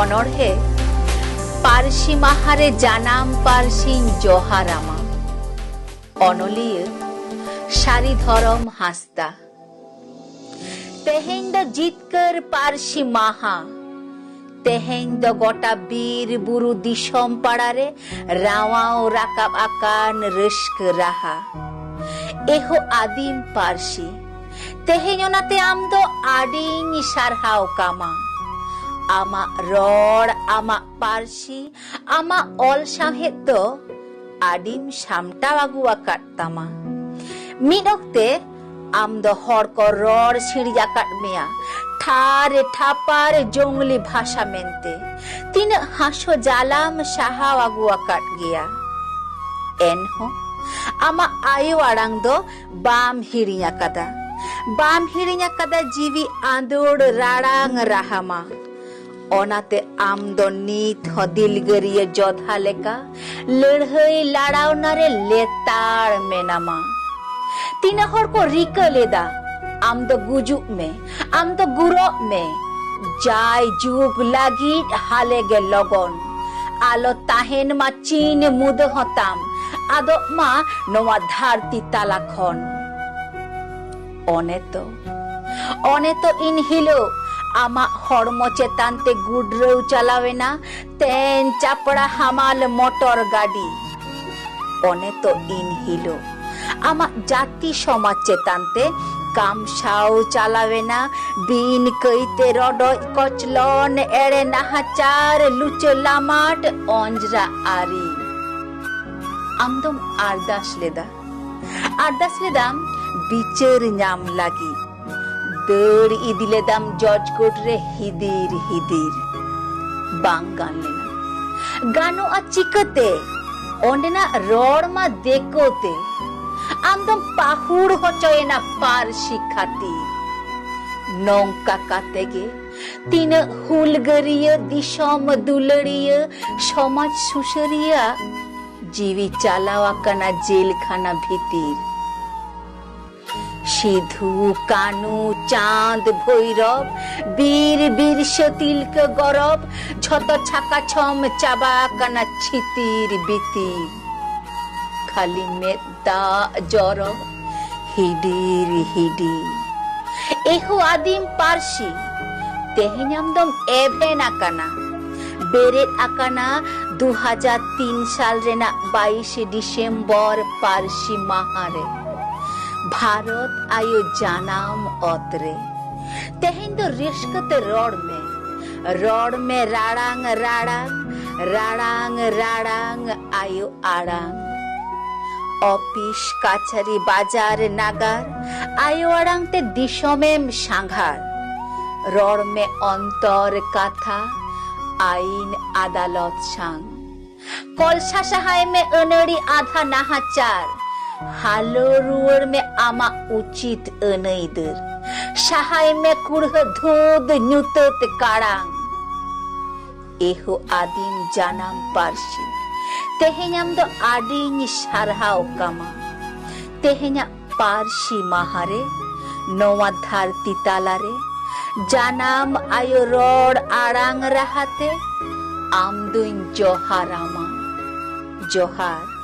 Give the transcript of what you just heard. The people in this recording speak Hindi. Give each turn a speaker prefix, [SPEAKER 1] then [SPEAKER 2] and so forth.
[SPEAKER 1] অনড়হে পারসি মাহারে জানাম পারসিন জহারামা অনলিয়ে সারি ধরম হাসতা তেহেং দ জিতকর পারসি মাহা তেহেং দ গোটা বীর বুরু দিশম পাড়ারে রাওয়াও রাকাব আকান রিস্ক রাহা এহো আদিম পারসি তেহেং ওনাতে আমদো আডিং সারহাও কামা ama rod ama parsi ama ol sanghet do adim samta agu akat tama midokte am do hor ko rod siri akat mea thare thapare jongli bhasha mente tina haso jalam saha agu akat gea enho ama ayo arang do bam hirinya kada jivi andor rarang rahama ओनाते आम दो नीत हो दिलगरिये जोधा लेका लड़हई लड़ाव नरे लेताड़ में नमा तीन हर को रिका लेदा आम दो गुजुक में आम दो गुरो में जाय जुग लागी हाले गे लगन आलो ताहेन मा चीन मुद होताम आदो मा नोवा धारती तालाखन ओने तो इन हिलो आमा हड़मो चेतानते गुडरेउ चालावेना तेन चापड़ा हमाल मोटर गाड़ी ओने तो इन हिलो आमा जाति समाज चेतानते काम साउ चालावेना बिन कईते रडो कचलन एड़े नाहाचार लुचो लामाट अंजरा आरी आमदम आरदास लेदाम बिचर नाम लागी दर इदिलेदाम जज कोर्ट रे हिदिर बांग गान लेना गानो आ चिकते ओंडेना रोड मा देखोते आमदम पाहुड़ होचोयना पारसी खातिर नौका कातेगे तीन हुलगरिय दिशम दुलड़िय समाज सुसरिया जीवी चालावा कना जेल खाना भीतिर सिधु कानू चांद भैरव वीर वीर सतिलक गौरव छत छाका छम चाबा कना छितिर बितिर खाली मेदा जर हिडिर एहो आदिम पारसी तेहेनामदम एभेन आकाना बेरेट आकाना 2003 साल रेना 22 डिसेम्बर पारसी माहारे भारत आयो जानाम ओतरे तेहेन दो रिश्कते रोड में राड़ांग आयो आड़ांग ऑफिस काछारी बाजार नागार आयो आड़ांग ते दिशोमेम सांघार रोड में अंतर कथा आईन आदालत सांग कलसा सहाय में अनड़ी आधा नाहाचार हालो रुवर में आमा उचित अनैदर सहाय में कुड़ह धोद न्युतत काड़ांग एहो आदिम जानाम पारसी तेहेनाम दो आडिंग सारहाव कामा तेहेना पारसी माहारे नोवा धारती तालारे जानाम आयो रोड आड़ांग रहाते आमदुन जोहारामा जोहार।